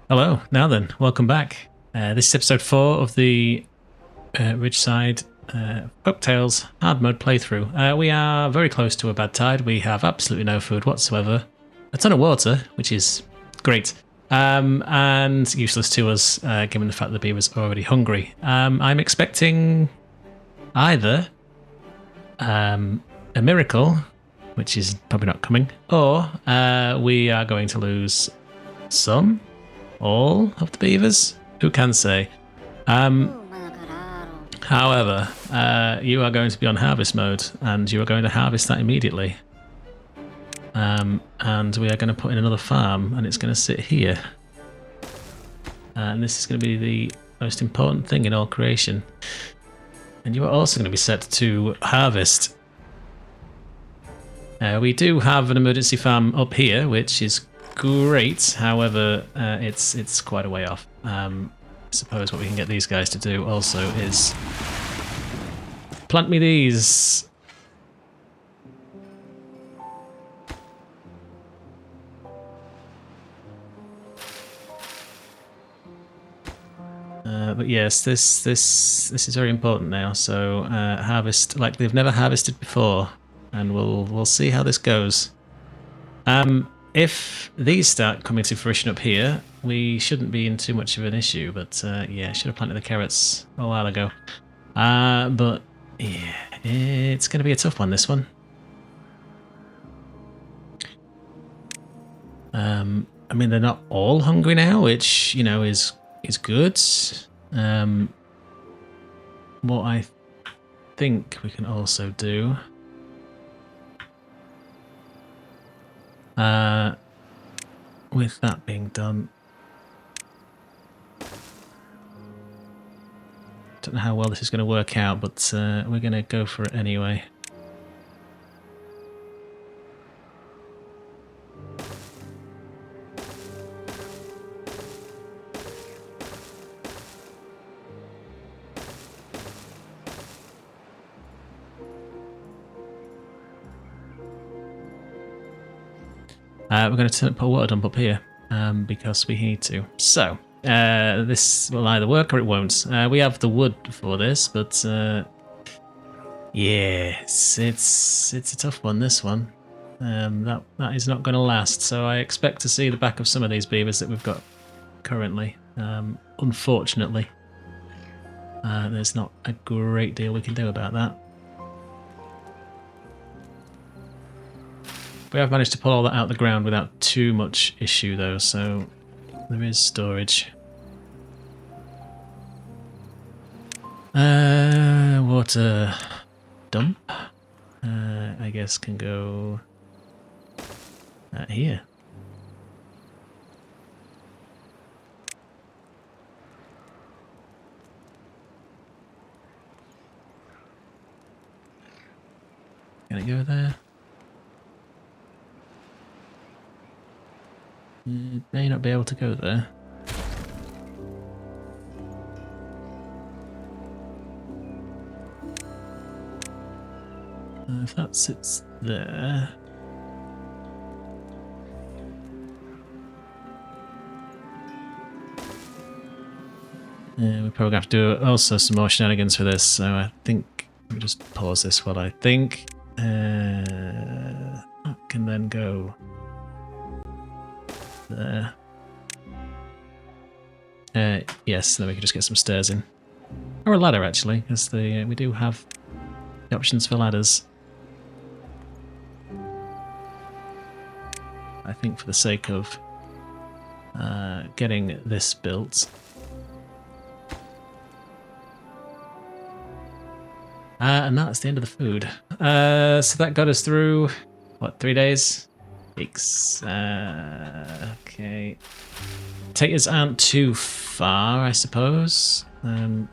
Hello, now then, welcome back. This is episode 4 of the Ridgeside Folktales hard mode playthrough. We are very close to a bad tide. We have absolutely no food whatsoever. A ton of water, which is great, and useless to us given the fact that the beavers are already hungry. I'm expecting either a miracle, which is probably not coming, or we are going to lose all of the beavers. Who can say? However, you are going to be on harvest mode, and you are going to harvest that immediately. And we are going to put in another farm, and it's going to sit here. And this is going to be the most important thing in all creation. And you are also going to be set to harvest. We do have an emergency farm up here, which is great. However, it's quite a way off. I suppose what we can get these guys to do also is plant me these. But yes, this is very important now. So harvest like they've never harvested before, and we'll see how this goes. If these start coming to fruition up here, we shouldn't be in too much of an issue, but yeah, I should have planted the carrots a while ago. But yeah, it's going to be a tough one, this one. I mean, they're not all hungry now, which, you know, is good. What I think we can also do... with that being done, don't know how well this is going to work out, but we're going to go for it anyway. We're going to put a water dump up here because we need to. So this will either work or it won't. We have the wood for this, but yes, it's a tough one. This one that is not going to last. So I expect to see the back of some of these beavers that we've got currently. Unfortunately, there's not a great deal we can do about that. We have managed to pull all that out of the ground without too much issue, though, so there is storage. Water dump, I guess, can go here. Can it go there? It may not be able to go there. If that sits there... we're probably going to have to do also some more shenanigans for this, so I think... Let me just pause this while I think. That can then go... there. Yes, then we can just get some stairs in. Or a ladder, actually, because we do have the options for ladders. I think for the sake of getting this built. And that's the end of the food. So that got us through, what, 3 days? Weeks. Okay. Taters aren't too far, I suppose. They're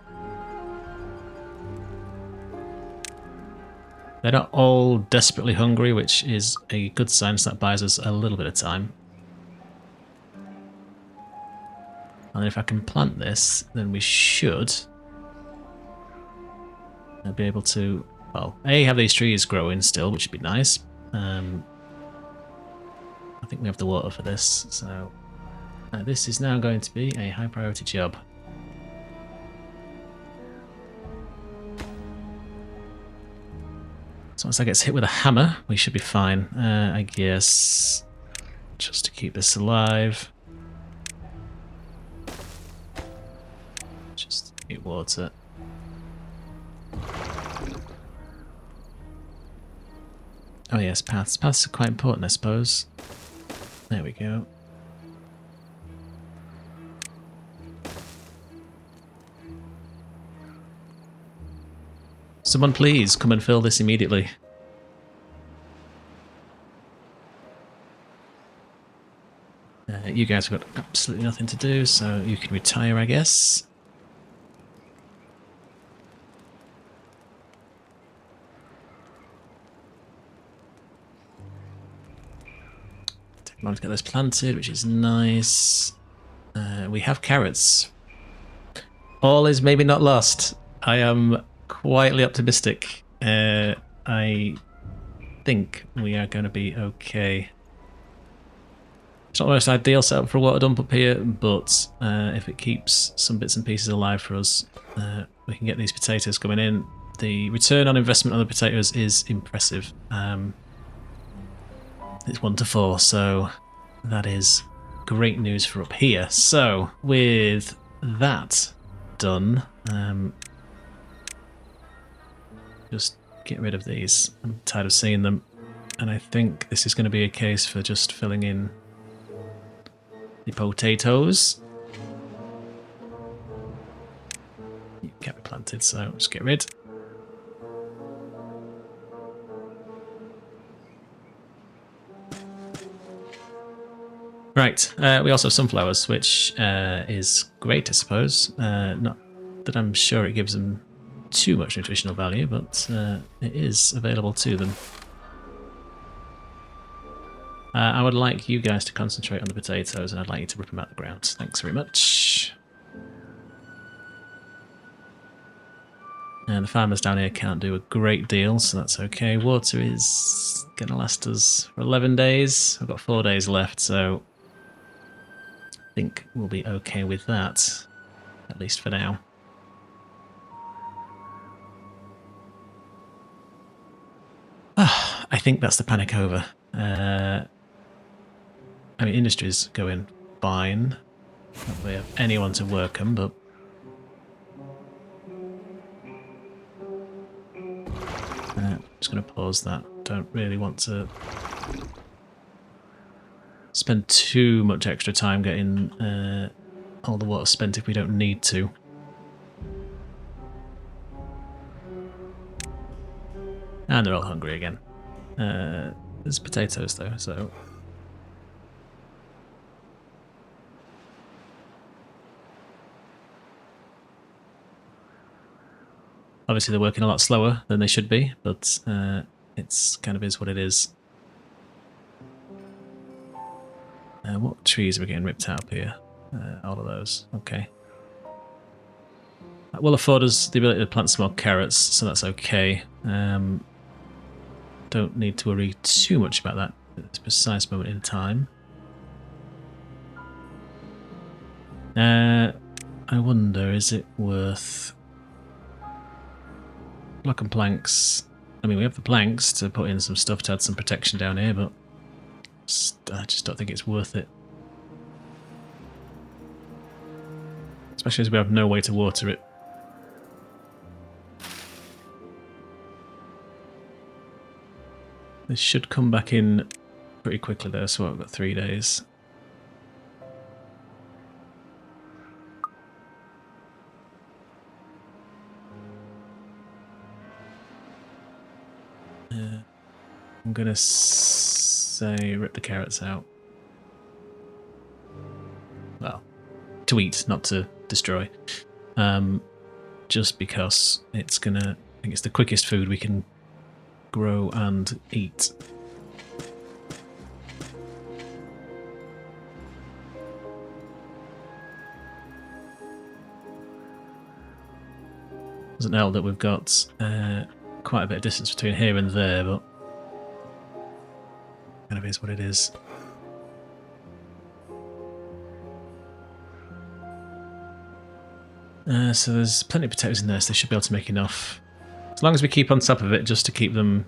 not all desperately hungry, which is a good sign, so that buys us a little bit of time. And if I can plant this, then we should be able to, well, A, have these trees growing still, which would be nice. I think we have the water for this, so This is now going to be a high priority job. So once that gets hit with a hammer, we should be fine, I guess. Just to keep this alive. Just eat water. Oh yes, paths. Paths are quite important, I suppose. There we go. Someone please come and fill this immediately. You guys have got absolutely nothing to do, so you can retire, I guess. Take a moment to get those planted, which is nice. We have carrots. All is maybe not lost. I am quietly optimistic. I think we are going to be okay. It's not the most ideal setup for a water dump up here, but if it keeps some bits and pieces alive for us, we can get these potatoes coming in. The return on investment on the potatoes is impressive. It's 1 to 4, so that is great news for up here. So with that done, just get rid of these. I'm tired of seeing them, and I think this is going to be a case for just filling in the potatoes. You can't be planted, so just get rid. Right, we also have sunflowers, which is great, I suppose. Not that I'm sure it gives them too much nutritional value, but it is available to them. I would like you guys to concentrate on the potatoes, and I'd like you to rip them out of the ground. Thanks very much. And the farmers down here can't do a great deal, so that's okay. Water is going to last us for 11 days. I've got 4 days left, so I think we'll be okay with that, at least for now. I think that's the panic over. I mean, industry's going fine. Not really have anyone to work them, but just going to pause that. Don't really want to spend too much extra time getting all the water spent if we don't need to. And they're all hungry again. There's potatoes though, so obviously they're working a lot slower than they should be, but it's kind of is what it is. What trees are we getting ripped out up here? All of those. Okay. That will afford us the ability to plant some more carrots, so that's okay. Don't need to worry too much about that at this precise moment in time. I wonder, is it worth block and planks? I mean, we have the planks to put in some stuff to add some protection down here, but I just don't think it's worth it. Especially as we have no way to water it. This should come back in pretty quickly though, so I've got 3 days. I'm gonna say rip the carrots out. Well, to eat, not to destroy. Just because it's gonna, I think it's the quickest food we can grow and eat. Doesn't help that we've got quite a bit of distance between here and there, but kind of is what it is. So there's plenty of potatoes in there, so they should be able to make enough. As long as we keep on top of it, just to keep them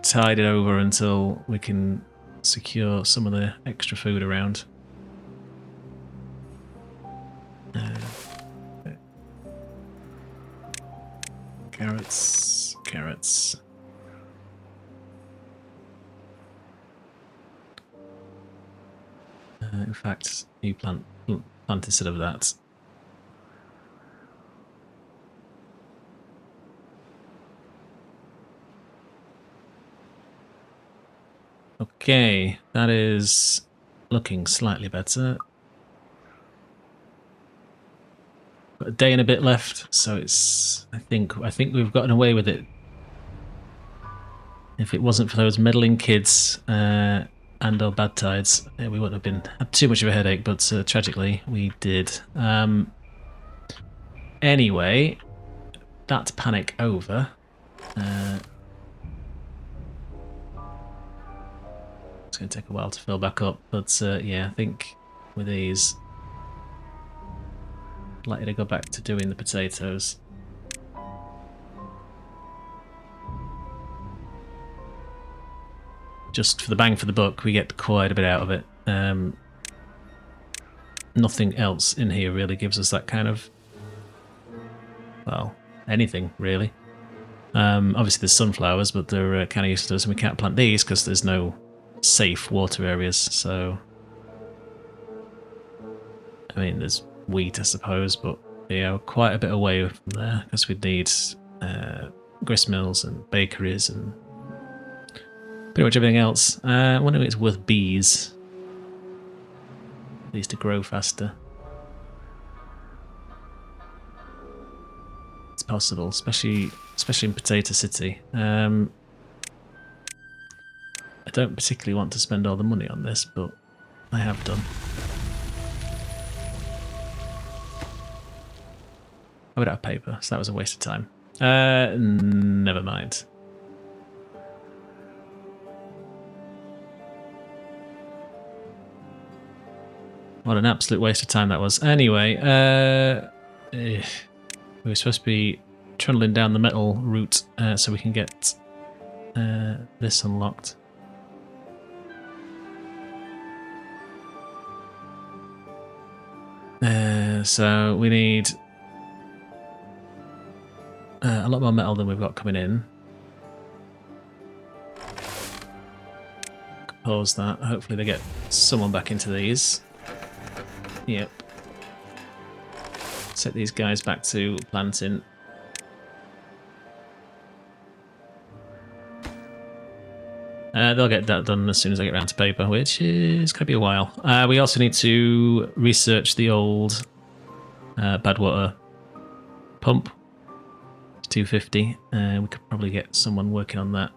tided over until we can secure some of the extra food around. Carrots, carrots. In fact, you plant instead of that. Okay, that is looking slightly better. Got a day and a bit left, so it's. I think we've gotten away with it. If it wasn't for those meddling kids and our bad tides, we wouldn't have had too much of a headache. But tragically, we did. Anyway, that panic over. It's going to take a while to fill back up, but yeah, I think with these, likely to go back to doing the potatoes. Just for the bang for the buck, we get quite a bit out of it. Nothing else in here really gives us that kind of, well, anything really. Obviously there's sunflowers, but they're kind of useless, and we can't plant these because there's no safe water areas. So, I mean, there's wheat, I suppose, but yeah, we're quite a bit away from there because we'd need grist mills and bakeries and pretty much everything else. I wonder if it's worth bees. These to grow faster. It's possible, especially in Potato City. I don't particularly want to spend all the money on this, but I have done. I would have paper, so that was a waste of time. Never mind. What an absolute waste of time that was. Anyway, we were supposed to be trundling down the metal route so we can get this unlocked. So we need a lot more metal than we've got coming in. Pause that. Hopefully they get someone back into these. Yep. Set these guys back to planting. They'll get that done as soon as I get around to paper, which is going to be a while. We also need to research the old bad water pump. It's 250. We could probably get someone working on that.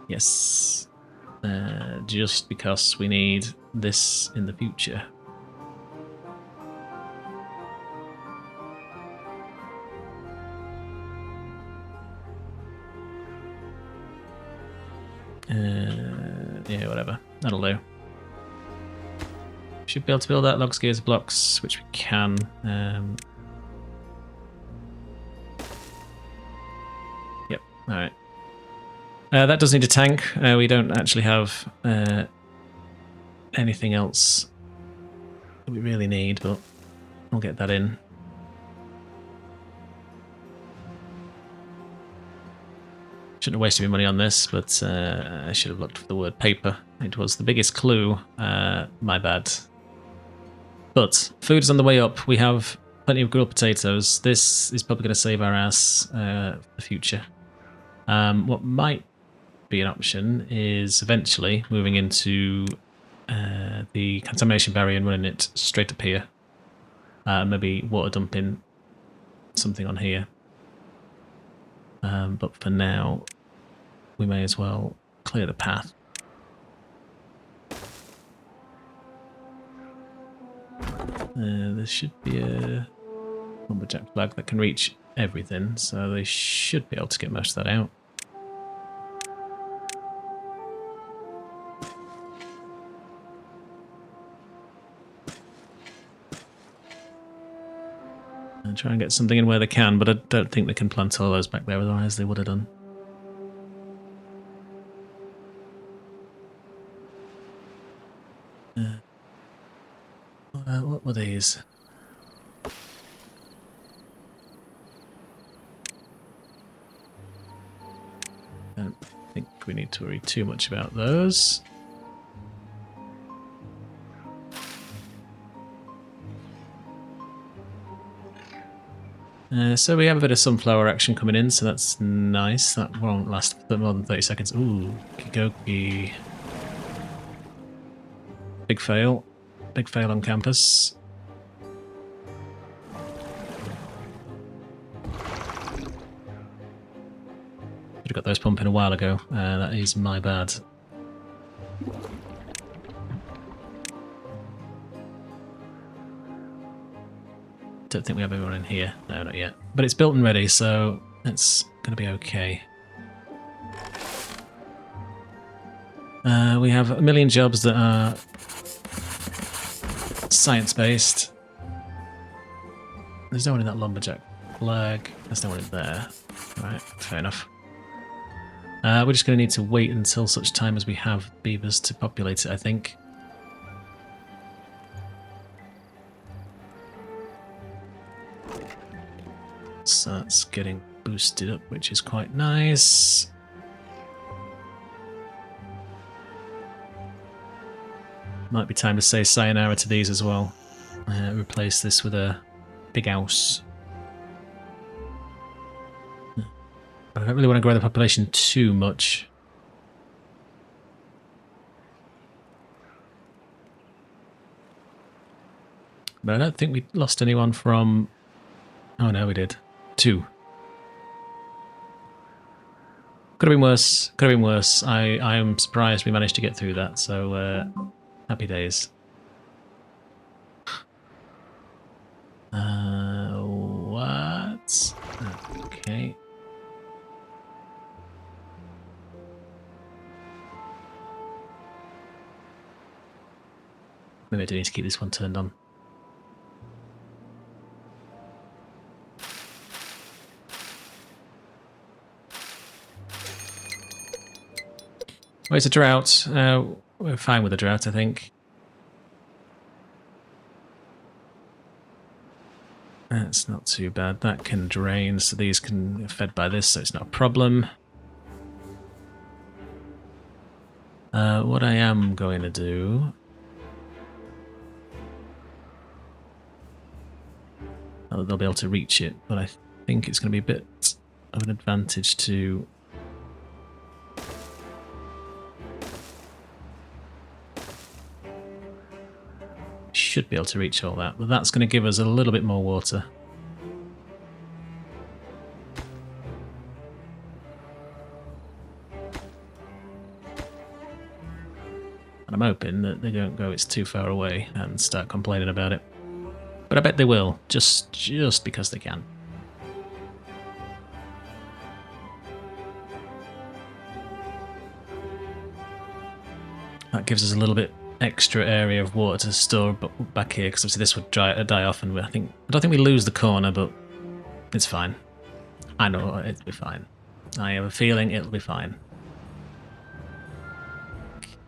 Yes. Just because we need this in the future. Yeah, whatever. That'll do. Should be able to build out log gears blocks, which we can. Yep, alright. That does need a tank. We don't actually have anything else that we really need, but we'll get that in. Shouldn't have wasted my money on this, but I should have looked for the word paper. It was the biggest clue. My bad. But food is on the way up. We have plenty of grilled potatoes. This is probably going to save our ass for the future. What might be an option is eventually moving into the contamination barrier and running it straight up here. Maybe water dumping something on here. But for now, we may as well clear the path. There should be a lumberjack flag that can reach everything, so they should be able to get most of that out. try and get something in where they can, but I don't think they can plant all those back there, otherwise they would have done. What were these? I don't think we need to worry too much about those. So we have a bit of sunflower action coming in, so that's nice. That won't last more than 30 seconds. Ooh, kigoki. Big fail. Big fail on campus. Should have got those pumping a while ago. That is my bad. Don't think we have anyone in here. No, not yet. But it's built and ready, so it's going to be okay. We have a million jobs that are science-based. There's no one in that lumberjack flag. There's no one in there. Right, fair enough. We're just going to need to wait until such time as we have beavers to populate it, I think. So that's getting boosted up, which is quite nice. Might be time to say sayonara to these as well. Replace this with a big house. I don't really want to grow the population too much. But I don't think we lost anyone from... Oh no, we did. 2. Could have been worse. Could have been worse. I am surprised we managed to get through that, so happy days. What? Okay. Maybe I do need to keep this one turned on. Well, it's a drought. We're fine with the drought, I think. That's not too bad. That can drain, so these can be fed by this, so it's not a problem. What I am going to do... Oh, they'll be able to reach it, but I think it's going to be a bit of an advantage to... Should be able to reach all that, but that's going to give us a little bit more water. And I'm hoping that they don't go it's too far away and start complaining about it. But I bet they will, just because they can. That gives us a little bit extra area of water to store back here, because obviously this would die off, and I don't think we lose the corner, but it's fine. I know it'll be fine. I have a feeling it'll be fine.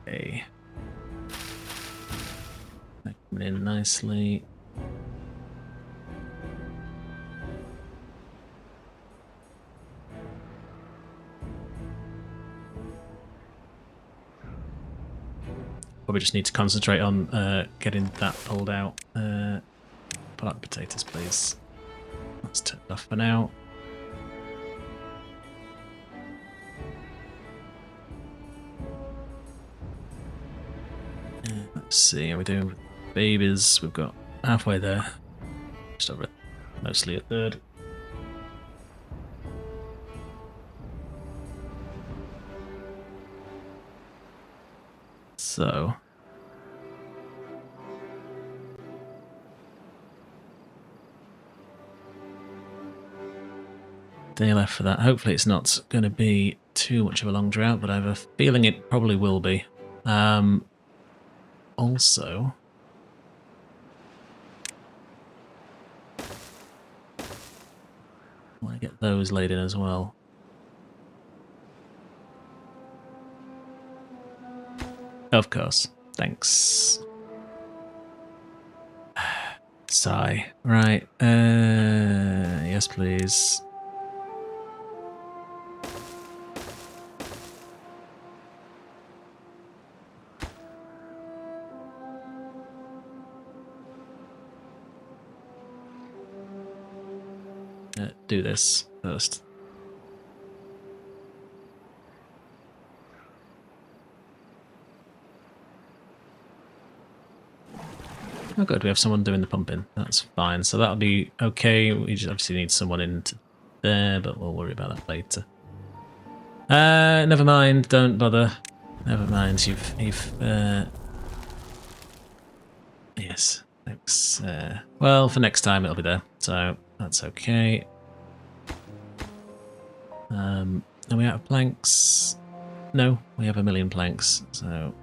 Okay. That coming in nicely. Probably just need to concentrate on getting that pulled out. Pull out the potatoes, please. That's turned off for now. Let's see, how are we doing with babies? We've got halfway there. Just over mostly a third. So... day left for that. Hopefully it's not going to be too much of a long drought, but I have a feeling it probably will be. Also... I want to get those laid in as well. Of course. Thanks. Sigh. Right. Yes, please. Do this first. Oh good, we have someone doing the pumping. That's fine. So that'll be okay. We just obviously need someone in there, but we'll worry about that later. Never mind. Don't bother. Never mind. You've yes. Thanks. Well, for next time it'll be there, so that's okay. Are we out of planks? No, we have 1,000,000 planks, so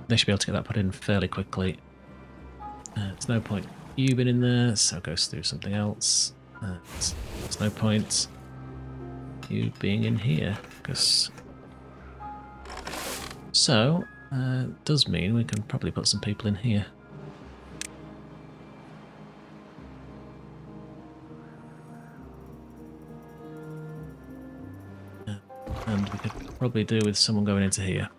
they should be able to get that put in fairly quickly. There's no point you being in there, so go through something else. There's no point you being in here, because... So, does mean we can probably put some people in here. And we could probably do with someone going into here.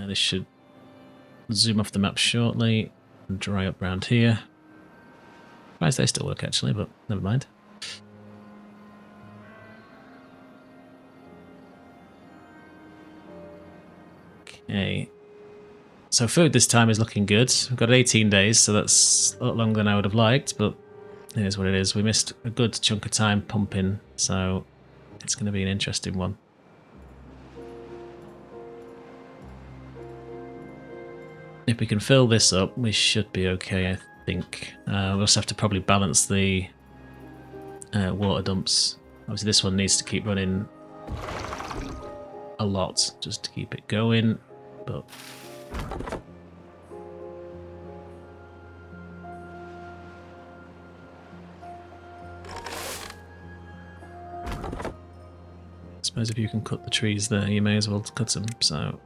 This should zoom off the map shortly and dry up round here. Surprised they still work actually, but never mind. Okay. So food this time is looking good. We've got 18 days, so that's a lot longer than I would have liked, but it is what it is. We missed a good chunk of time pumping, so it's going to be an interesting one. If we can fill this up, we should be okay, I think. We'll also have to probably balance the water dumps. Obviously this one needs to keep running a lot just to keep it going, but... I suppose if you can cut the trees there, you may as well cut them, so...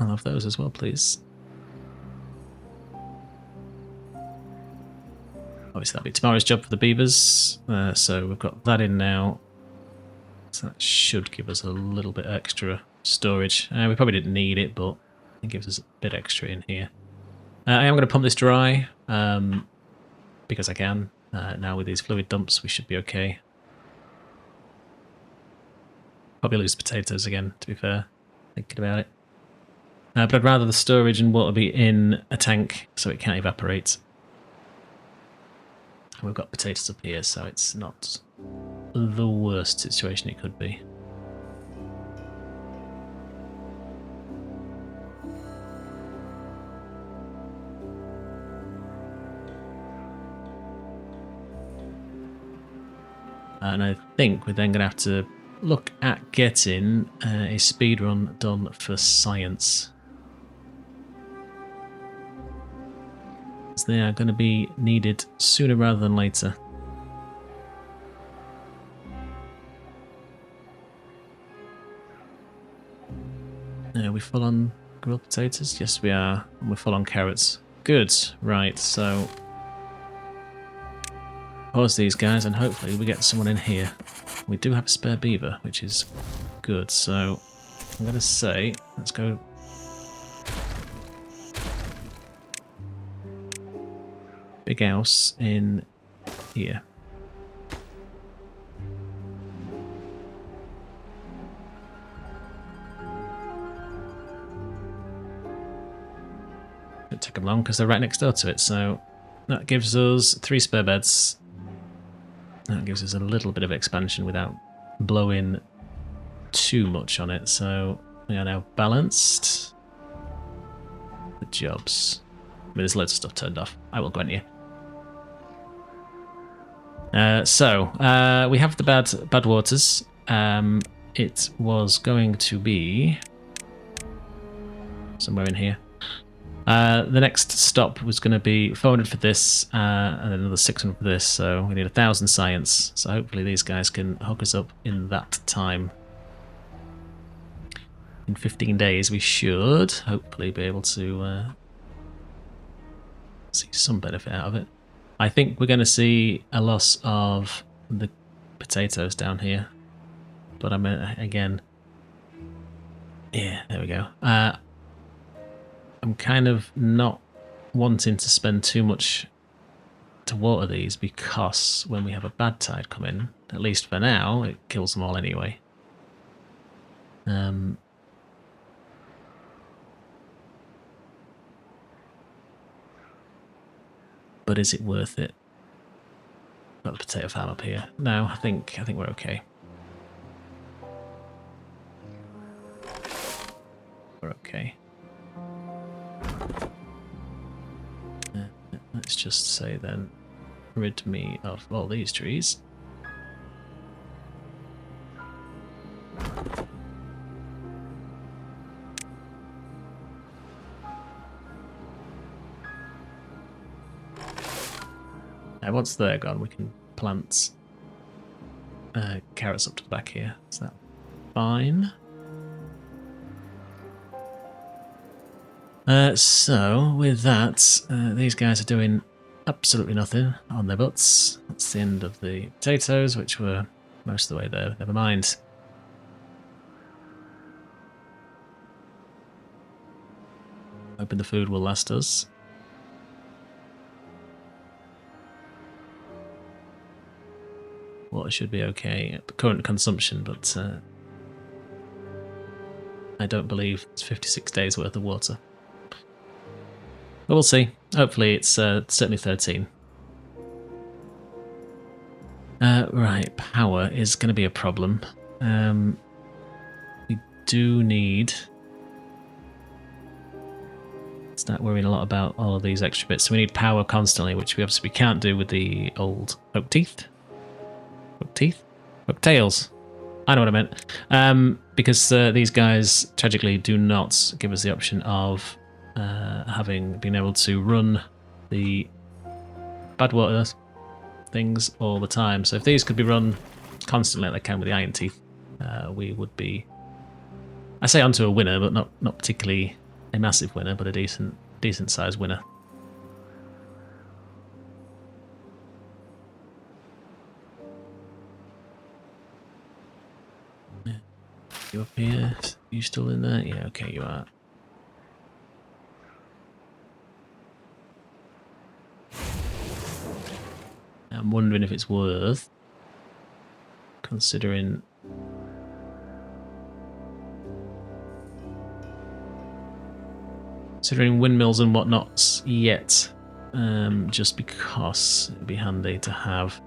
I'll have those as well, please. Obviously that'll be tomorrow's job for the beavers, so we've got that in now. So that should give us a little bit extra storage. We probably didn't need it, but it gives us a bit extra in here. I am going to pump this dry, because I can. Now with these fluid dumps we should be okay. Probably lose potatoes again, to be fair, thinking about it. But I'd rather the storage and water be in a tank so it can't evaporate. And we've got potatoes up here, so it's not the worst situation it could be. And I think we're then going to have to look at getting a speedrun done for science. They are going to be needed sooner rather than later. Are we full on grilled potatoes? Yes, we are. And we're full on carrots. Good. Right, so... pause these guys and hopefully we get someone in here. We do have a spare beaver, which is good. So I'm going to say, let's go... big house in here. Won't take them long because they're right next door to it, so that gives us 3 spare beds. That gives us a little bit of expansion without blowing too much on it, so we are now balanced. The jobs. I mean, there's loads of stuff turned off, I will grant you. We have the bad waters. It was going to be somewhere in here. The next stop was going to be 400 for this, and then another 600 for this, so we need 1,000 science. So hopefully these guys can hook us up in that time. In 15 days we should hopefully be able to see some benefit out of it. I think we're going to see a loss of the potatoes down here, but I mean, again, yeah, there we go. I'm kind of not wanting to spend too much to water these, because when we have a bad tide come in, at least for now, it kills them all anyway. But is it worth it? Got the potato farm up here. No, I think we're okay. We're okay. Let's just say then, rid me of all these trees. Now once they're gone, we can plant carrots up to the back here. Is that fine? So with that, these guys are doing absolutely nothing on their butts. That's the end of the potatoes, which were most of the way there. Never mind. Hoping the food will last us. Water should be okay at the current consumption, but I don't believe it's 56 days worth of water. But we'll see. Hopefully it's certainly 13. Right, power is going to be a problem. We do need to start worrying a lot about all of these extra bits. So we need power constantly, which we obviously can't do with the old oak teeth. Oak teeth? Oak tails. I know what I meant. Because these guys tragically do not give us the option of having been able to run the bad water things all the time. So if these could be run constantly like they can with the iron teeth, we would be, I say, onto a winner, but not particularly a massive winner, but a decent sized winner. You up here? You still in there? Yeah, okay, you are. I'm wondering if it's worth considering windmills and whatnots yet, just because it'd be handy to have.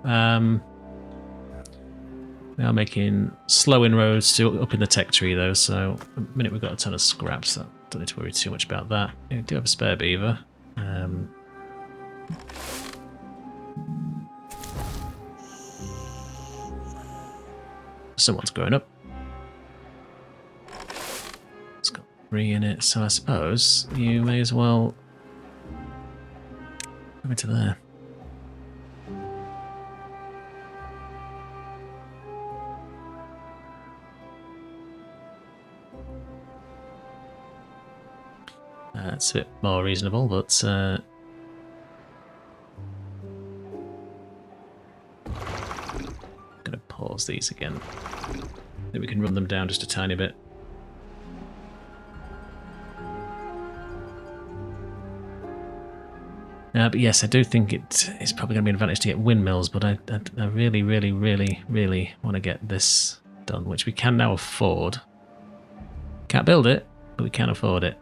We are making slow inroads to up in the tech tree though, so the minute we've got a ton of scraps, that don't need to worry too much about that. We do have a spare beaver. Someone's growing up. It's got 3 in it, so I suppose you may as well go into there. That's a bit more reasonable, but gonna pause these again. Then we can run them down just a tiny bit. But yes, I do think it's probably going to be an advantage to get windmills, but I really, really, really, really want to get this done, which we can now afford. Can't build it, but we can afford it.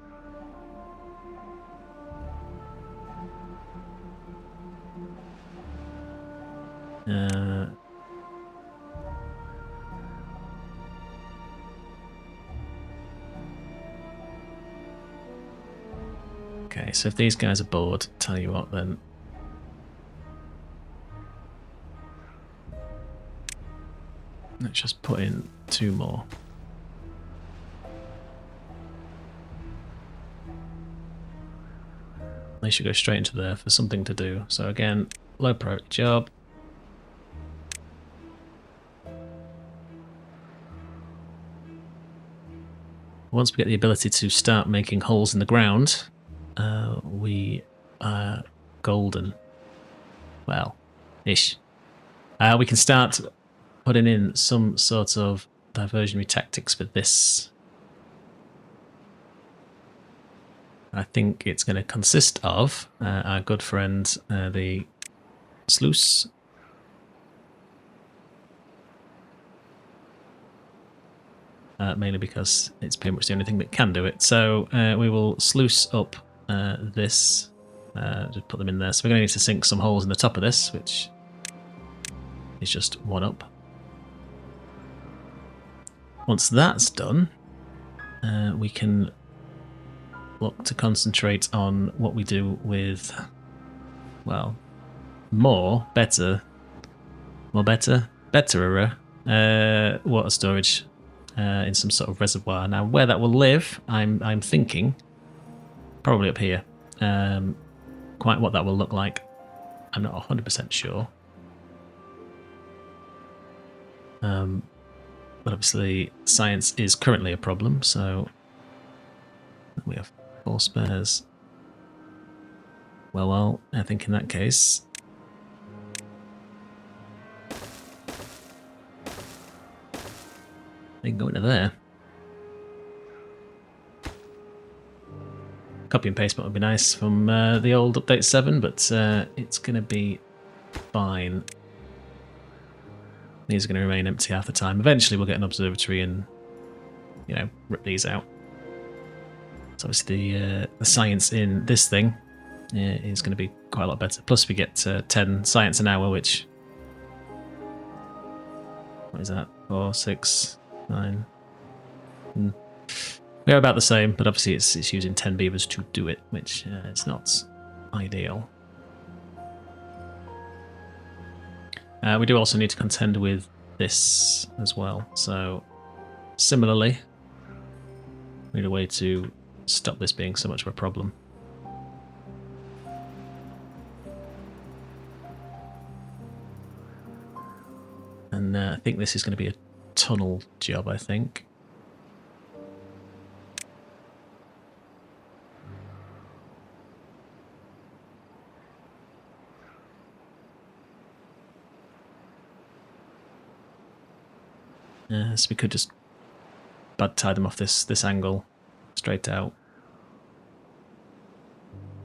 Okay, so if these guys are bored, tell you what then. Let's just put in 2 more. They should go straight into there for something to do. So again, low priority job. Once we get the ability to start making holes in the ground, we are golden. Well, ish. We can start putting in some sort of diversionary tactics for this. I think it's going to consist of our good friend, the sluice. Mainly because it's pretty much the only thing that can do it. So we will sluice up this, just put them in there. So we're going to need to sink some holes in the top of this, which is just one up. Once that's done, we can look to concentrate on what we do with, well, betterer water storage in some sort of reservoir. Now, where that will live, I'm thinking probably up here. Quite what that will look like, I'm not 100% sure. But obviously, science is currently a problem, so we have 4 spares. Well, I think in that case, they can go into there. Copy and paste would be nice from the old update 7, but it's going to be fine. These are going to remain empty half the time. Eventually we'll get an observatory and, you know, rip these out. So obviously the science in this thing is going to be quite a lot better. Plus we get 10 science an hour, which... What is that? 4, 6, 9... We're about the same, but obviously it's using 10 beavers to do it, which is not ideal. We do also need to contend with this as well, so similarly, we need a way to stop this being so much of a problem. And I think this is going to be a tunnel job, I think. So we could just badtide them off this angle, straight out.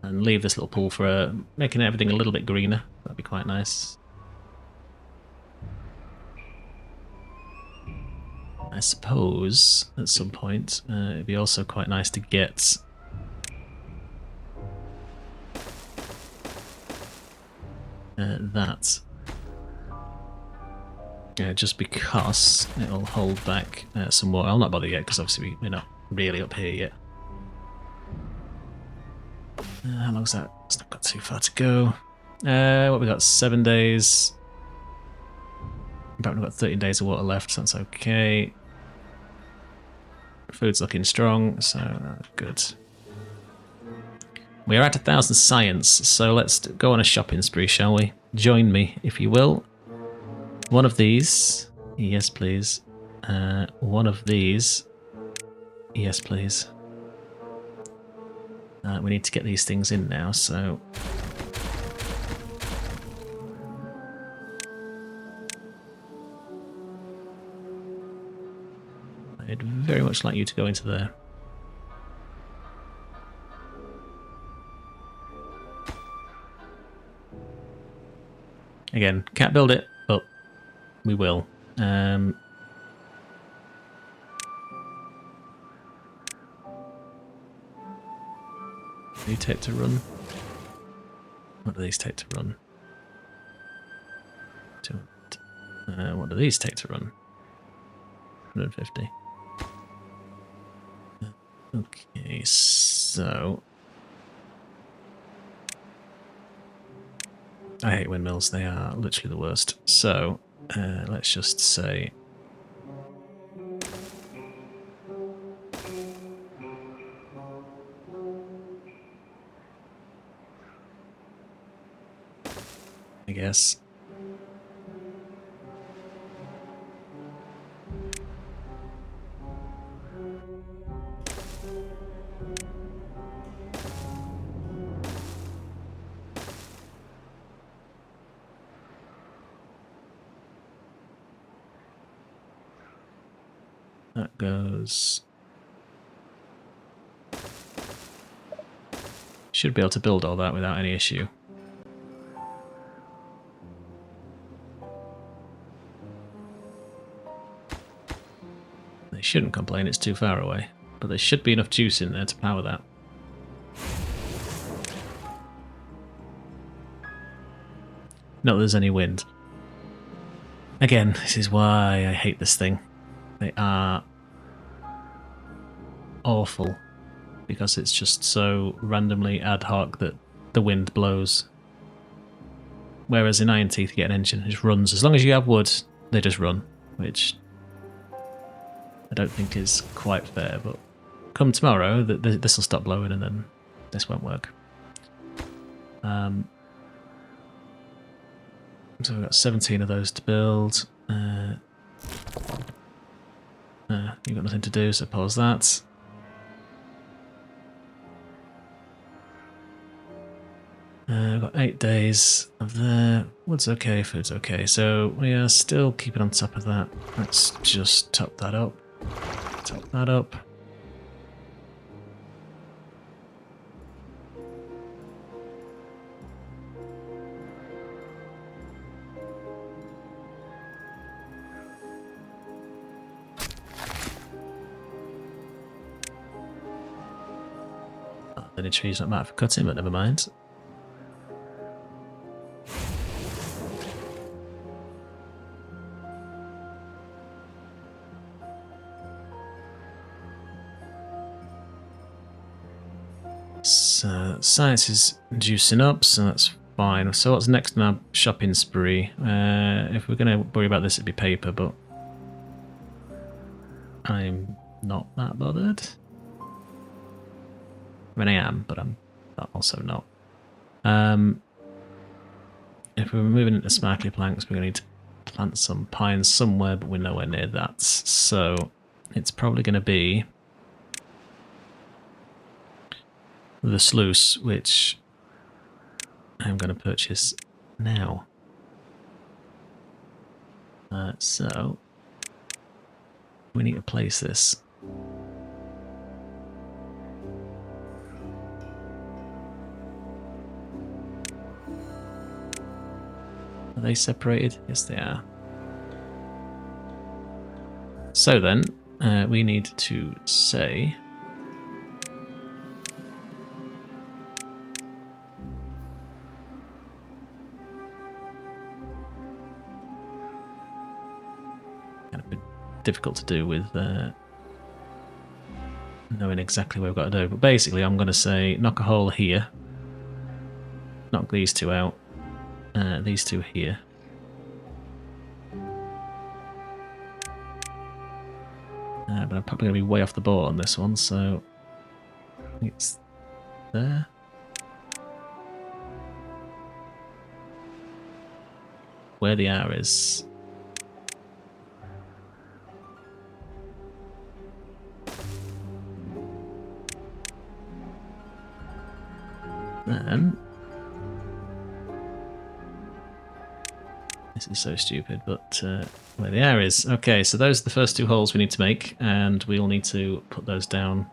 And leave this little pool for making everything a little bit greener. That'd be quite nice. I suppose at some point it'd be also quite nice to get that. Just because it'll hold back some water. I'll not bother yet because obviously we're not really up here yet. How long's that? It's not got too far to go. What we got? 7 days. About we've got 13 days of water left, so that's okay. Food's looking strong, so good. We are at 1,000 science, so let's go on a shopping spree, shall we? Join me, if you will. One of these, yes please. One of these, yes please. We need to get these things in now, so... I'd very much like you to go into there. Again, can't build it, but we will. Do you take to run? What do these take to run? What do these take to run? 150. Okay, so... I hate windmills, they are literally the worst. So, let's just say... guess. That goes... Should be able to build all that without any issue. They shouldn't complain, it's too far away. But there should be enough juice in there to power that. Not that there's any wind. Again, this is why I hate this thing. They are awful. Because it's just so randomly ad hoc that the wind blows. Whereas in Iron Teeth you get an engine, it just runs. As long as you have wood, they just run. Which I don't think is quite fair, but come tomorrow, this will stop blowing and then this won't work. So we've got 17 of those to build. You've got nothing to do, so pause that. We've got 8 days of there. Wood's okay, food's okay. So we are still keeping on top of that. Let's just top that up. Top that up. Oh, the tree's not marked for cutting, but never mind. So science is juicing up, so that's fine. So what's next on our shopping spree? If we're going to worry about this, it'd be paper, but I'm not that bothered. I mean, I am, but I'm also not. If we're moving into sparkly planks, we're going to need to plant some pines somewhere, but we're nowhere near that. So it's probably going to be the sluice, which I'm going to purchase now. So we need to place this. Are they separated? Yes, they are. So then, we need to say... difficult to do with knowing exactly what we've got to do. But basically, I'm going to say knock a hole here. Knock these two out. These two here. But I'm probably going to be way off the board on this one, so I think it's there. Where the R is. Then this is so stupid, but where the air is. Okay, so those are the first 2 holes we need to make, and we'll need to put those down.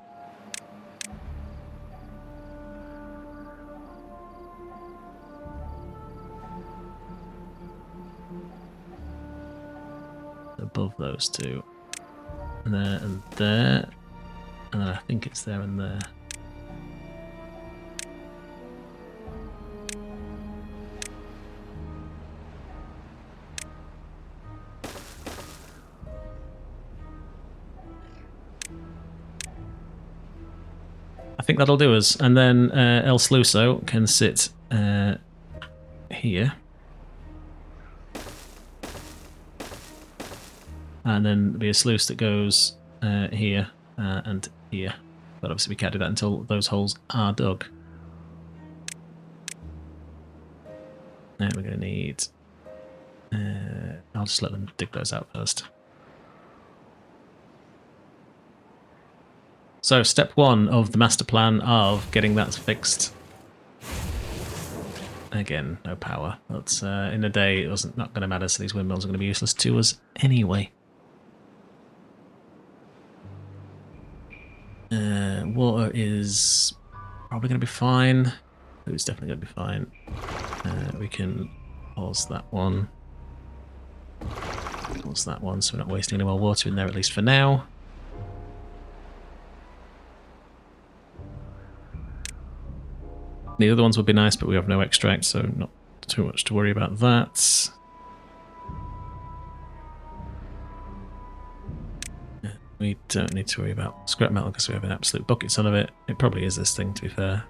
Above those 2. There and there. And then I think it's there and there. I think that'll do us, and then El Sluso can sit here, and then there'll be a sluice that goes here and here, but obviously we can't do that until those holes are dug. And we're going to need... I'll just let them dig those out first. So step one of the master plan of getting that fixed. Again, no power. But in a day, it wasn't not going to matter, so these windmills are going to be useless to us anyway. Water is probably going to be fine. Food's definitely going to be fine. We can pause that one. Pause that one, so we're not wasting any more water in there, at least for now. The other ones would be nice, but we have no extract, so not too much to worry about that. We don't need to worry about scrap metal because we have an absolute bucket ton of it. It probably is this thing, to be fair.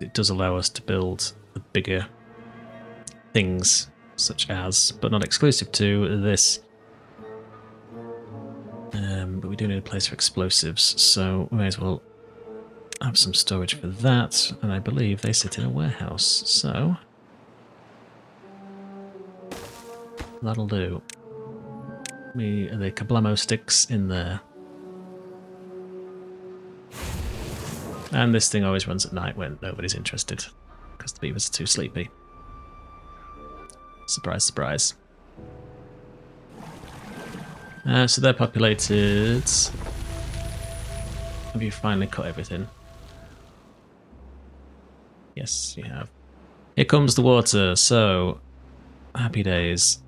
It does allow us to build the bigger things, such as, but not exclusive to, this. But we do need a place for explosives, so we may as well have some storage for that. And I believe they sit in a warehouse, so that'll do. The kablamo sticks in there. And this thing always runs at night when nobody's interested, because the beavers are too sleepy. Surprise, surprise. So they're populated. Have you finally cut everything? Yes, you have. Here comes the water, so happy days.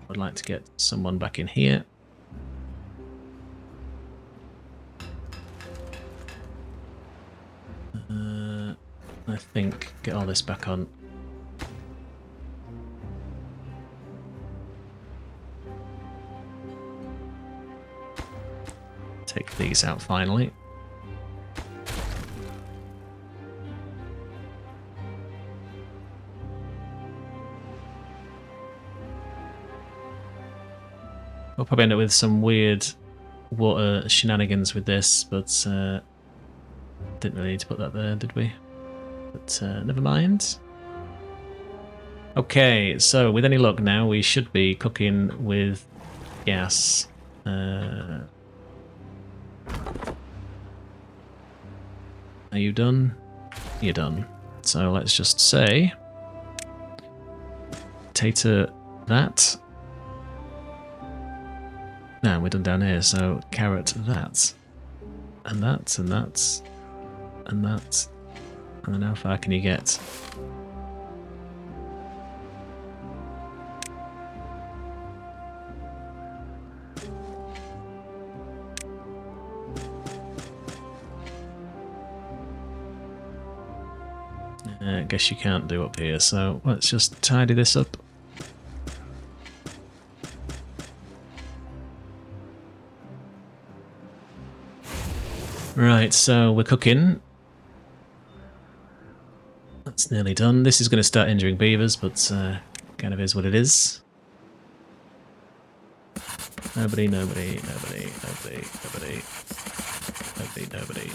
I'd like to get someone back in here. I think get all this back on. Take these out finally. We'll probably end up with some weird water shenanigans with this, but didn't really need to put that there, did we? But never mind. Okay, so with any luck now, we should be cooking with gas. Are you done? You're done. So let's just say potato that. Now we're done down here, so carrot that. And that, and that, and that. And then how far can you get? I guess you can't do up here, so let's just tidy this up. Right, so we're cooking. That's nearly done. This is going to start injuring beavers, but kind of is what it is. Nobody, nobody, nobody, nobody, nobody, nobody, nobody.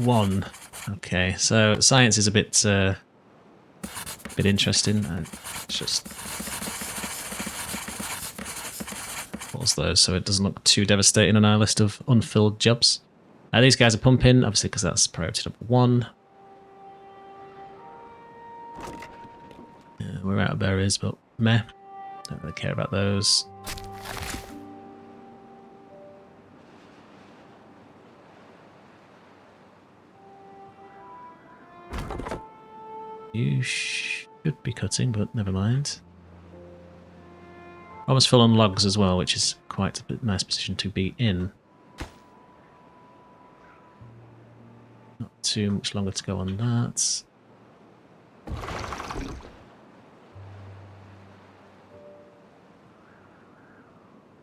One. Okay, so science is a bit interesting. It's just pause those so it doesn't look too devastating on our list of unfilled jobs. These guys are pumping, obviously, because that's priority number one. We're out of berries, but meh. Don't really care about those. You should be cutting, but never mind. Almost full on logs as well, which is quite a nice position to be in. Not too much longer to go on that.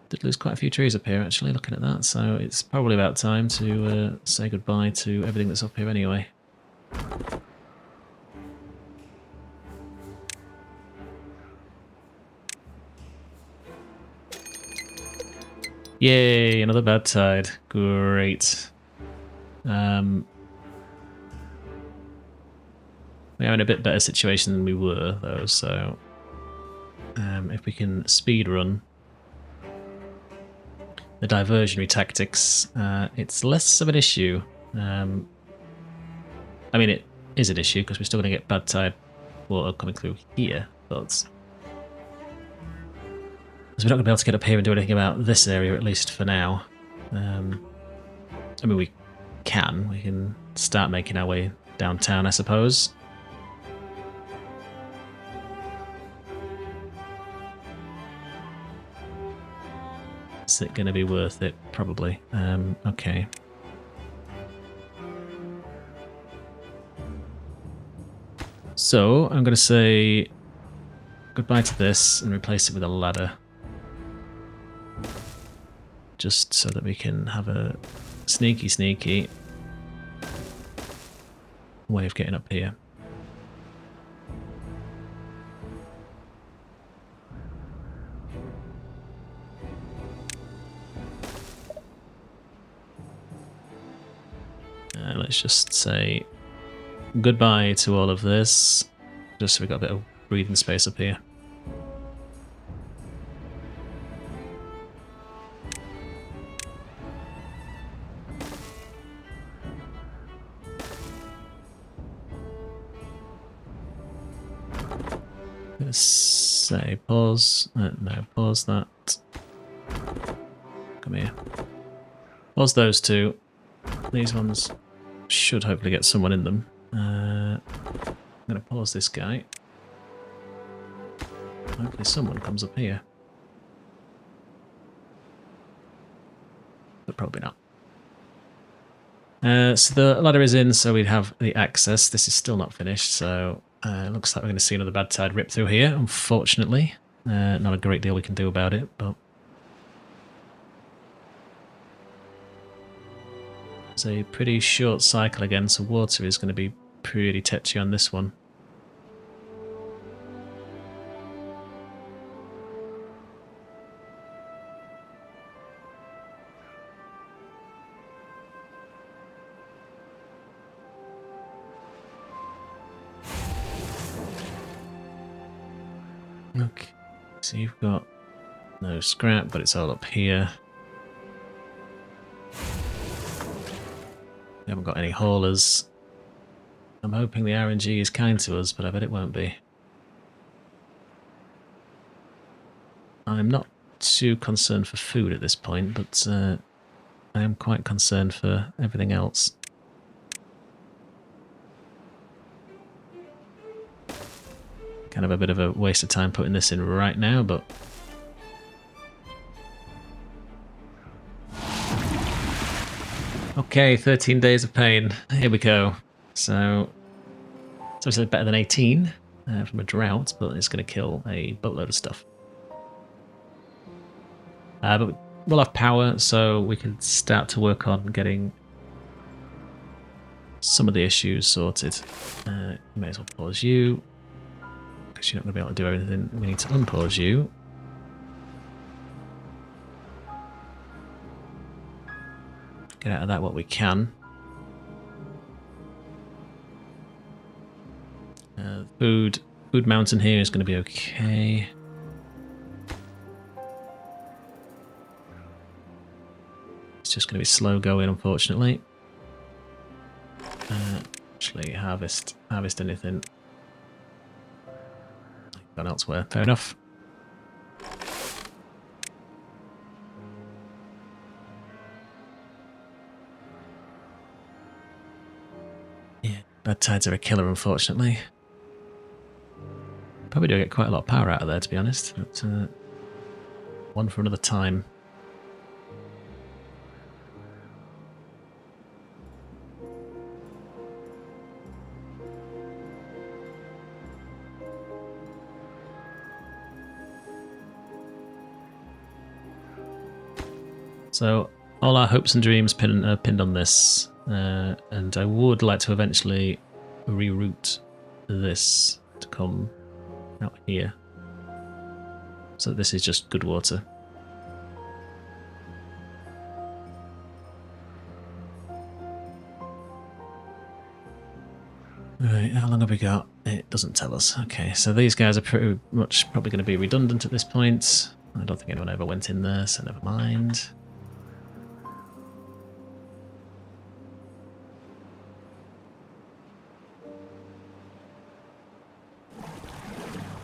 Did lose quite a few trees up here, actually, looking at that, so it's probably about time to say goodbye to everything that's up here anyway. Yay, another bad tide. Great. We're in a bit better situation than we were, though, so if we can speed run the diversionary tactics, it's less of an issue. I mean, it is an issue because we're still going to get bad tide water coming through here, but we're not going to be able to get up here and do anything about this area, at least for now. I mean, we can start making our way downtown, I suppose. Is it going to be worth it? Probably. Okay. So I'm going to say goodbye to this and replace it with a ladder. Just so that we can have a sneaky way of getting up here. Let's just say goodbye to all of this, just so we've got a bit of breathing space up here. Let's say pause. No, pause that. Come here. Pause those two. These ones should hopefully get someone in them. I'm going to pause this guy. Hopefully someone comes up here. But probably not. So the ladder is in, so we'd have the access. This is still not finished, so looks like we're going to see another bad tide rip through here, unfortunately. Not a great deal we can do about it, but it's a pretty short cycle again, so water is going to be pretty tetchy on this one. Okay, so you've got no scrap, but it's all up here. We haven't got any haulers. I'm hoping the RNG is kind to us, but I bet it won't be. I'm not too concerned for food at this point, but I am quite concerned for everything else. Kind of a bit of a waste of time putting this in right now, but okay, 13 days of pain. Here we go. So it's obviously better than 18 from a drought, but it's going to kill a boatload of stuff. But we'll have power, so we can start to work on getting some of the issues sorted. May as well pause you, because you're not going to be able to do everything. We need to unpause you. Get out of that what we can. Food mountain here is going to be okay. It's just going to be slow going, unfortunately. Actually, harvest anything. Gone elsewhere. Fair enough. Yeah, bad tides are a killer, unfortunately. Probably do get quite a lot of power out of there, to be honest. But one for another time. So all our hopes and dreams pinned on this, and I would like to eventually reroute this to come out here. So this is just good water. Right, how long have we got? It doesn't tell us. Okay, so these guys are pretty much probably going to be redundant at this point. I don't think anyone ever went in there, so never mind.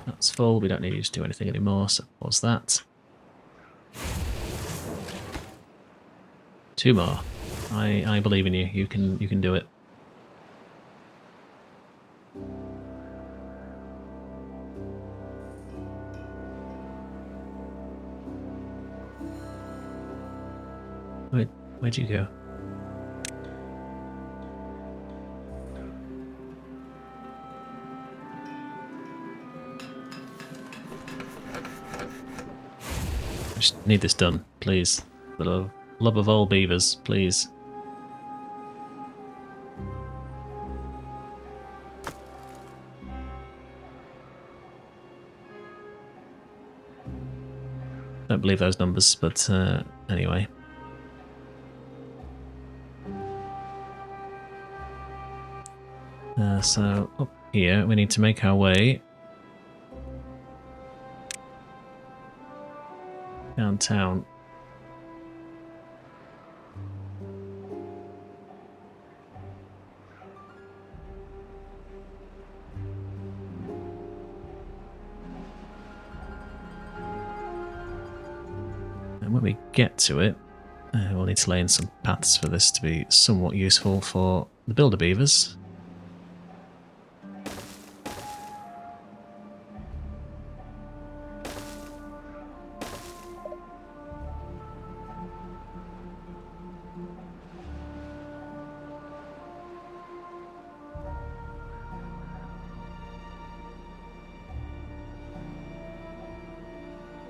That's full. We don't need you to do anything anymore, so pause that. 2 more. I believe in you. You can do it. Where'd you go? I just need this done, please. For the love of all beavers, please. Don't believe those numbers, but anyway. So up here we need to make our way downtown. And when we get to it, we'll need to lay in some paths for this to be somewhat useful for the builder beavers.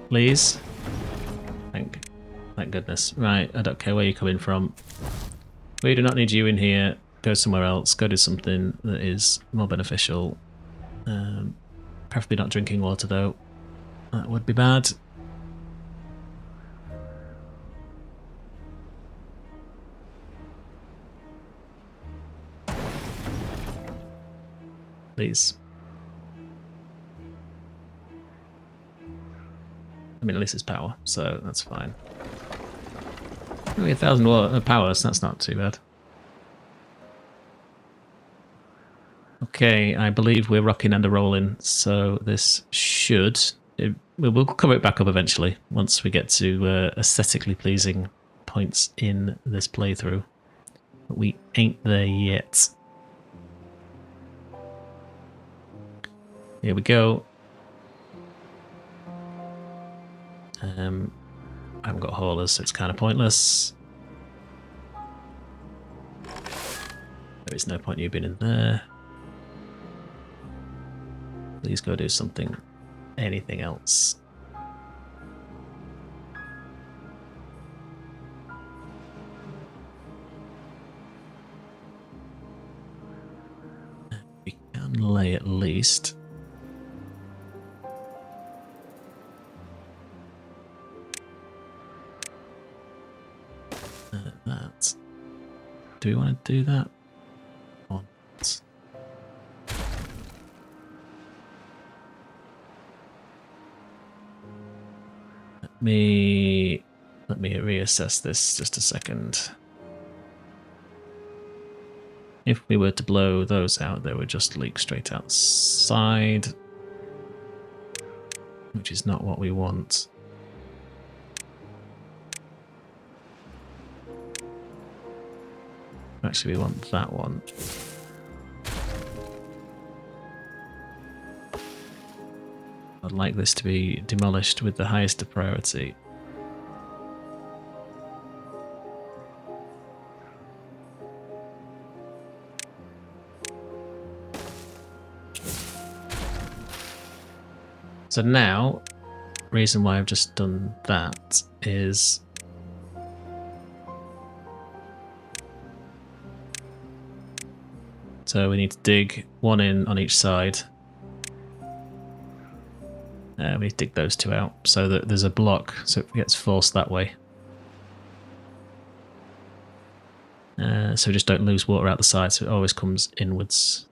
Please. Thank goodness. Right, I don't care where you're coming from. We do not need you in here. Go somewhere else. Go do something that is more beneficial. Preferably not drinking water, though. That would be bad. Please. I mean, at least it's power, so that's fine. Only 1,000 watt power, so that's not too bad. Okay, I believe we're rocking and a-rolling, so this should... we'll cover it back up eventually, once we get to aesthetically pleasing points in this playthrough. But we ain't there yet. Here we go. I haven't got haulers, so it's kind of pointless. There is no point in you being in there. Please go do something, anything else. We can lay at least. That. Do we want to do that? Or not? Let me reassess this just a second. If we were to blow those out, they would just leak straight outside, which is not what we want. Actually, we want that one. I'd like this to be demolished with the highest priority. So now, reason why I've just done that is so we need to dig one in on each side. We need to dig those two out so that there's a block so it gets forced that way. So we just don't lose water out the side, so it always comes inwards.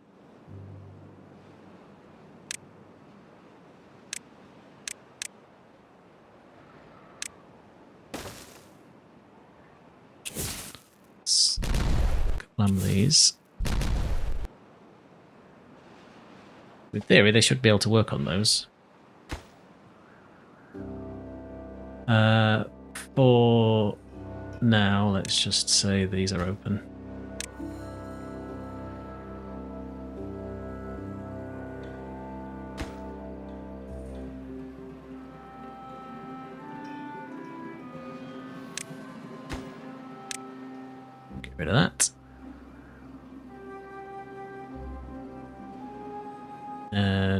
lamb these. In theory, they should be able to work on those. For now, let's just say these are open. Get rid of that.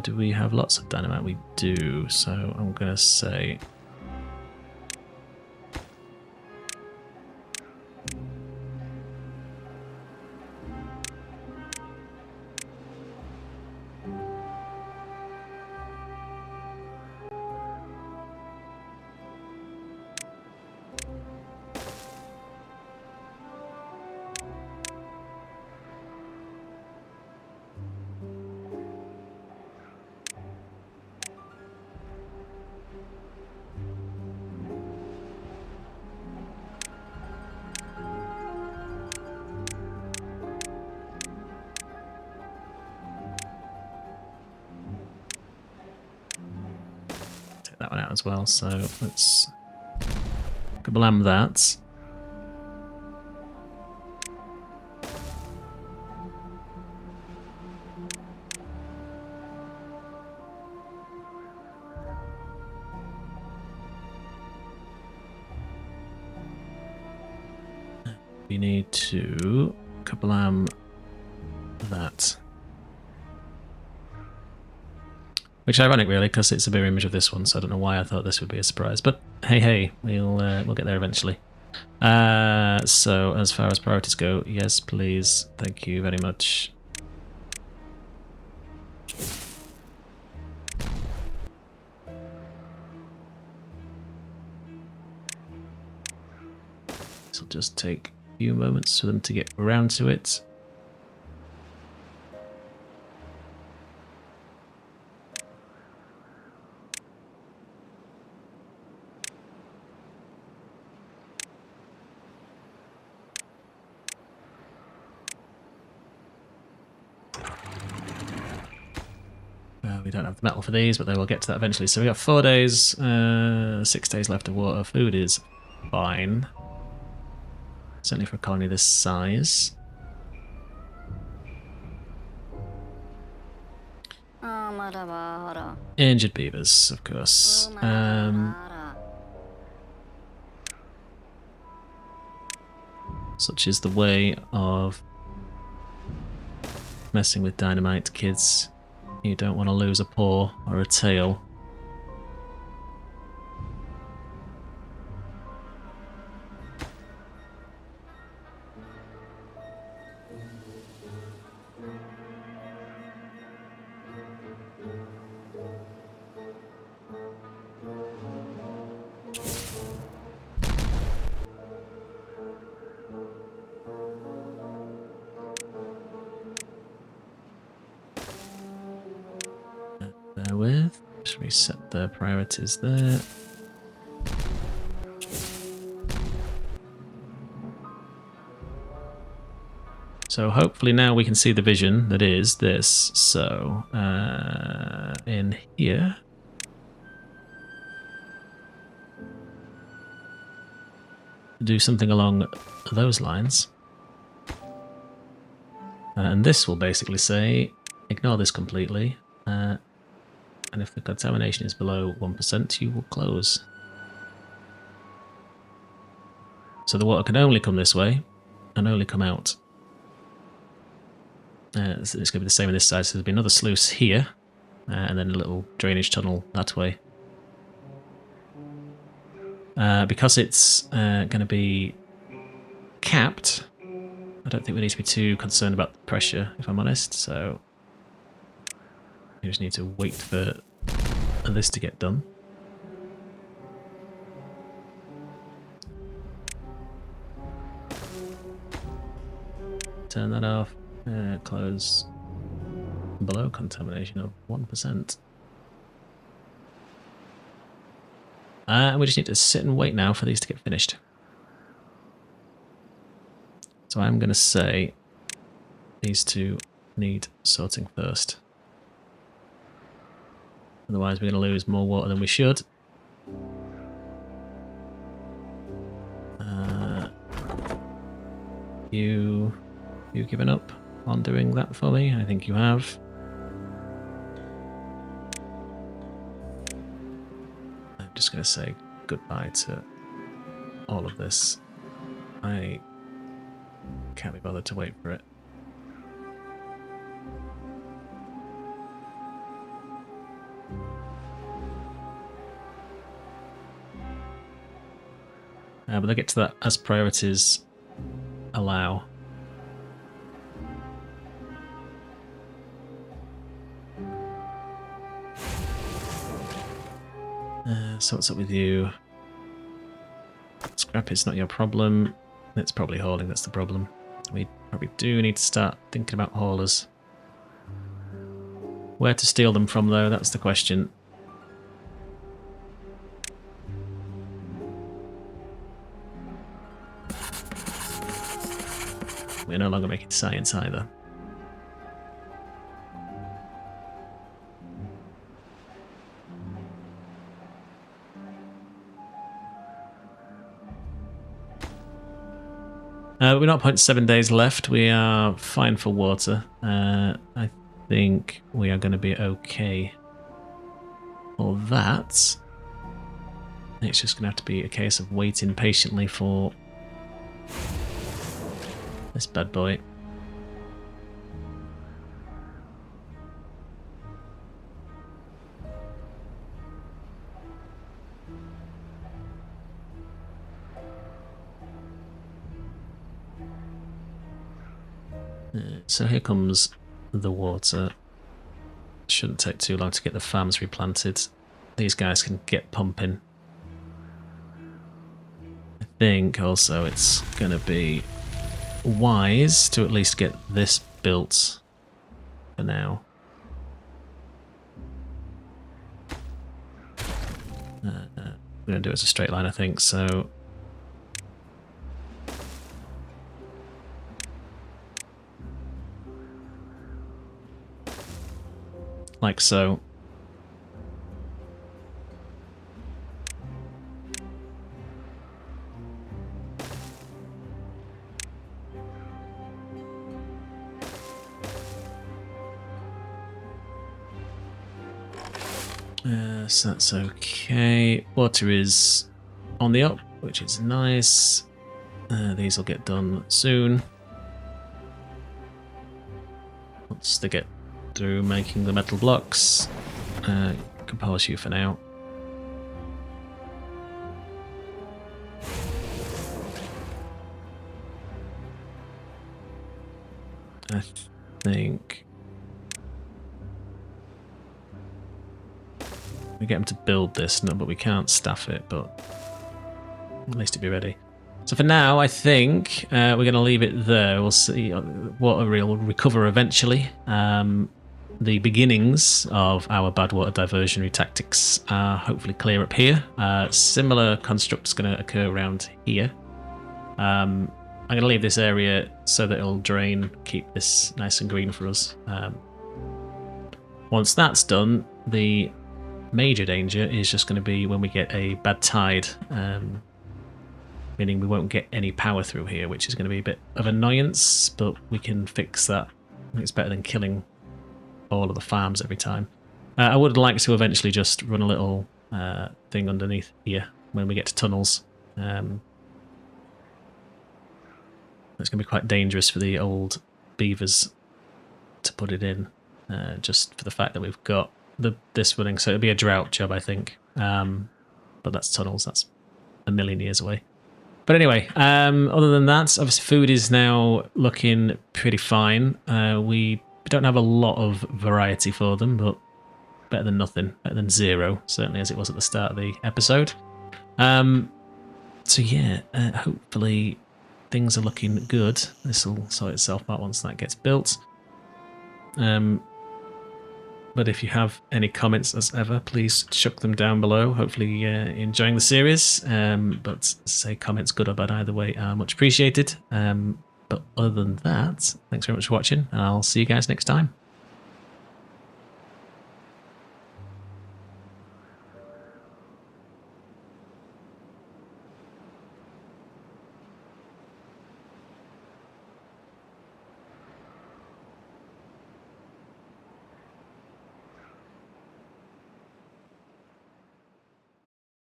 Do we have lots of dynamite? We do, so I'm going to say... that one out as well, so let's kablam that. We need to kablam that. Which is ironic, really, because it's a mirror image of this one, so I don't know why I thought this would be a surprise. But hey, we'll get there eventually. So as far as priorities go, yes, please, thank you very much. This will just take a few moments for them to get around to it. We don't have the metal for these, but they will get to that eventually. So we got 4 days, 6 days left of water. Food is fine. Certainly for a colony this size. Injured beavers, of course. Such is the way of messing with dynamite, kids. You don't want to lose a paw or a tail. Bear with. Just reset the priorities there. So hopefully now we can see the vision that is this. So in here, do something along those lines. And this will basically say, ignore this completely. And if the contamination is below 1%, you will close. So the water can only come this way and only come out. It's going to be the same on this side, so there'll be another sluice here, and then a little drainage tunnel that way. Because it's going to be capped, I don't think we need to be too concerned about the pressure, if I'm honest, so we just need to wait for this to get done. Turn that off. Close below contamination of 1%. And we just need to sit and wait now for these to get finished. So I'm going to say these two need sorting first. Otherwise we're going to lose more water than we should. You given up on doing that for me? I think you have. I'm just going to say goodbye to all of this. I can't be bothered to wait for it. But they get to that as priorities allow. So what's up with you? Scrap is not your problem. It's probably hauling that's the problem. We probably do need to start thinking about haulers. Where to steal them from though, that's the question. We're no longer making science either. We're not 0.7 days left. We are fine for water. I think we are going to be okay for that. It's just going to have to be a case of waiting patiently for this bad boy. So here comes the water. Shouldn't take too long to get the farms replanted. These guys can get pumping. I think also it's going to be wise to at least get this built for now. We're going to do it as a straight line, I think, so... like so. So that's okay. Water is on the up, which is nice. These will get done soon. Once they get through making the metal blocks. Can pause you for now. I think we get them to build this, no, but we can't staff it, but at least it'll be ready. So for now, I think we're going to leave it there. We'll see. Water will recover eventually. The beginnings of our bad water diversionary tactics are hopefully clear up here. Similar construct is going to occur around here. I'm going to leave this area so that it'll drain, keep this nice and green for us. Once that's done, the major danger is just going to be when we get a bad tide, meaning we won't get any power through here, which is going to be a bit of annoyance, but we can fix that. I think it's better than killing all of the farms every time. I would like to eventually just run a little thing underneath here when we get to tunnels. It's going to be quite dangerous for the old beavers to put it in, just for the fact that we've got this running. So it'll be a drought job, I think. But that's tunnels. That's a million years away. But anyway, other than that, obviously food is now looking pretty fine. We don't have a lot of variety for them, but better than nothing, better than zero, certainly as it was at the start of the episode. So yeah, hopefully things are looking good. This will sort itself out once that gets built. But if you have any comments as ever, please chuck them down below. Hopefully enjoying the series. But say comments good or bad either way are much appreciated. But other than that, thanks very much for watching, and I'll see you guys next time.